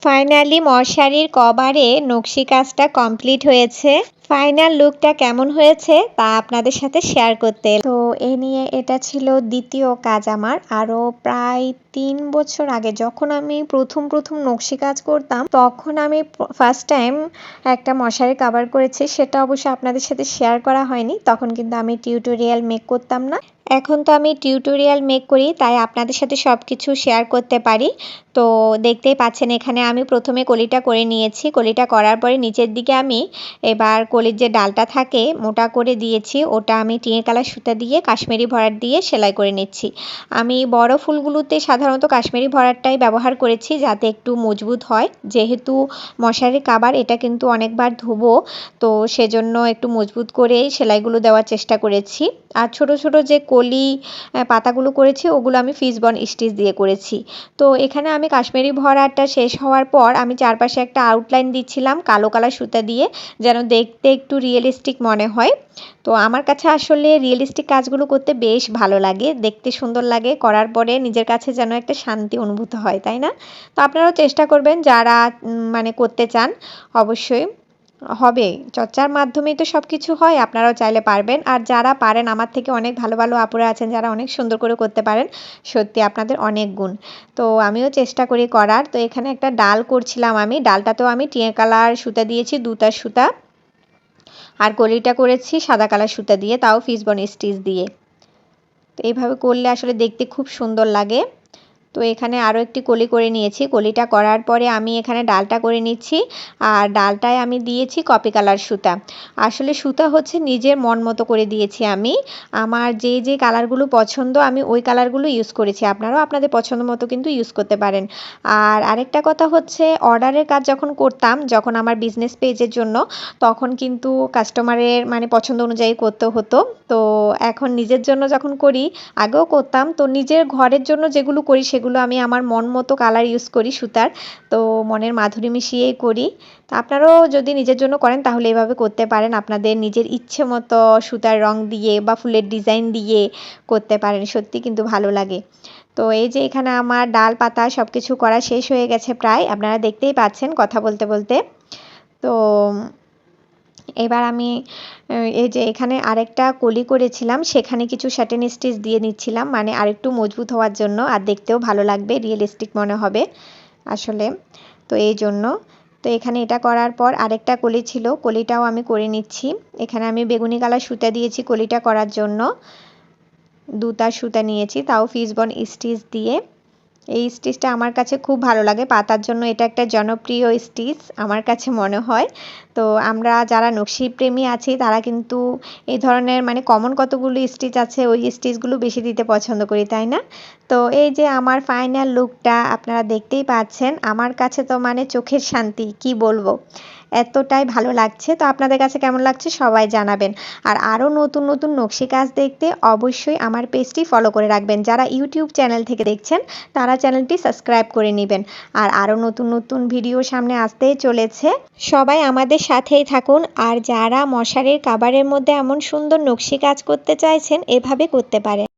Finally মশারির কভারে নকশি কাজটা কমপ্লিট হয়েছে। ফাইনাল লুকটা কেমন হয়েছে তা আপনাদের সাথে শেয়ার করতে। তো এ নিয়ে এটা ছিল দ্বিতীয় কাজ আমার। আরও প্রায় 3 বছর আগে যখন আমি প্রথম নকশি কাজ করতাম, তখন আমি ফার্স্ট টাইম একটা মশারি কভার করেছি। সেটা অবশ্য আপনাদের সাথে শেয়ার করা হয়নি, তখন কিন্তু আমি টিউটোরিয়াল মেক করতাম না। এখন তো আমি টিউটোরিয়াল মেক করি, তাই আপনাদের সাথে সব কিছু শেয়ার করতে পারি। তো দেখতেই পাচ্ছেন এখানে আমি প্রথমে কলিটা করে নিয়েছি। কলিটা করার পরে নিচের দিকে আমি এবার কলির যে ডালটা থাকে মোটা করে দিয়েছি, ওটা আমি টিনের কালার সুতা দিয়ে কাশ্মীরি ভরাট দিয়ে সেলাই করে নিচ্ছি। আমি বড় ফুলগুলোতে সাধারণত কাশ্মীরি ভরাটটাই ব্যবহার করেছি, যাতে একটু মজবুত হয়। যেহেতু মশারি কভার, এটা কিন্তু অনেকবার ধুবো, তো সেজন্য একটু মজবুত করেই সেলাইগুলো দেওয়ার চেষ্টা করেছি। আর ছোট ছোট যে কলি পাতাগুলো করেছি ওগুলো আমি ফিসবন স্টিচ দিয়ে করেছি। তো এখানে আমি কাশ্মীরি ভরাটটা শেষ হওয়ার পর আমি চারপাশে একটা আউটলাইন দিচ্ছিলাম কালো কালার সুতা দিয়ে, যেন দেখতে একটু রিয়েলিস্টিক মনে হয়। তো আমার কাছে আসলে রিয়েলিস্টিক কাজগুলো করতে বেশ ভালো লাগে, দেখতে সুন্দর লাগে, করার পরে নিজের কাছে যেন একটা শান্তি অনুভূত হয়, তাই না? তো আপনারাও চেষ্টা করবেন, যারা মানে করতে চান অবশ্যই হবে। চর্চার মাধ্যমেই তো সব কিছু হয়, আপনারাও চাইলে পারবেন। আর যারা পারেন, আমার থেকে অনেক ভালো ভালো আপুরা আছেন যারা অনেক সুন্দর করে করতে পারেন, সত্যি আপনাদের অনেক গুণ। তো আমিও চেষ্টা করি করার। তো এখানে একটা ডাল করছিলাম আমি, ডালটাতেও আমি টিয়া কালার সুতা দিয়েছি, 2টা সুতা, আর কলিটা করেছি সাদা কালার সুতা দিয়ে, তাও ফিসবন স্টিচ দিয়ে। তো এইভাবে করলে আসলে দেখতে খুব সুন্দর লাগে। তো এখানে আরও একটি কলি করে নিয়েছি। কলিটা করার পরে আমি এখানে ডালটা করে নিচ্ছি, আর ডালটায় আমি দিয়েছি কপি কালার সুতা। আসলে সুতা হচ্ছে নিজের মন মতো করে দিয়েছি আমি। আমার যে কালারগুলো পছন্দ আমি ওই কালারগুলো ইউজ করেছি। আপনারাও আপনাদের পছন্দ মতো কিন্তু ইউজ করতে পারেন। আর আরেকটা কথা হচ্ছে, অর্ডারের কাজ যখন করতাম, যখন আমার বিজনেস পেজের জন্য, তখন কিন্তু কাস্টমারের মানে পছন্দ অনুযায়ী করতে হতো। তো এখন নিজের জন্য যখন করি, আগেও করতাম, তো নিজের ঘরের জন্য যেগুলো করি সেগুলো আমি আমার মন মতো কালার ইউজ করি সুতার। তো মনের মাধুরী মিশিয়েই করি। তো আপনারাও যদি নিজের জন্য করেন তাহলে এভাবে করতে পারেন, আপনাদের নিজের ইচ্ছে মতো সুতার রং দিয়ে বা ফুলের ডিজাইন দিয়ে করতে পারেন, সত্যি কিন্তু ভালো লাগে। তো এই যে এখানে আমার ডাল পাতা সব কিছু করা শেষ হয়ে গেছে প্রায়, আপনারা দেখতেই পাচ্ছেন কথা বলতে বলতে। তো এবার আমি এই যে এখানে আরেকটা কলি করেছিলাম, সেখানে কিছু স্যাটিন স্টিচ দিয়ে নিচ্ছিলাম, মানে আরেকটু মজবুত হওয়ার জন্য, আর দেখতেও ভালো লাগবে, রিয়েলিস্টিক মনে হবে আসলে। তো এই জন্য, তো এখানে এটা করার পর আরেকটা কলি ছিল, কলিটাও আমি করে নিচ্ছি। এখানে আমি বেগুনি কালার সুতা দিয়েছি কলিটা করার জন্য, 2টা সুতা নিয়েছি, তাও ফিসবন স্টিচ দিয়ে। এই স্টিচটা আমার কাছে খুব ভালো লাগে, পাতার জন্য এটা একটা জনপ্রিয় স্টিচ আমার কাছে মনে হয়। তো আমরা যারা নকশি প্রেমী আছি তারা কিন্তু এই ধরনের মানে কমন কতগুলো স্টিচ আছে ওই স্টিচগুলো বেশি দিতে পছন্দ করি, তাই না? তো এই যে আমার ফাইনাল লুকটা আপনারা দেখতেই পাচ্ছেন, আমার কাছে তো মানে চোখের শান্তি, কি বলবো, এতটাই ভালো লাগছে। তো আপনাদের কাছে কেমন লাগছে সবাই জানাবেন। আর আরও নতুন নতুন নকশি কাজ দেখতে অবশ্যই আমার পেজটি ফলো করে রাখবেন। যারা ইউটিউব চ্যানেল থেকে দেখছেন তারা চ্যানেলটি সাবস্ক্রাইব করে নেবেন। আর আরও নতুন নতুন ভিডিও সামনে আসতেই চলেছে, সবাই আমাদের সাথেই থাকুন। আর যারা মশারির কভারের মধ্যে এমন সুন্দর নকশি কাজ করতে চাইছেন, এভাবে করতে পারেন।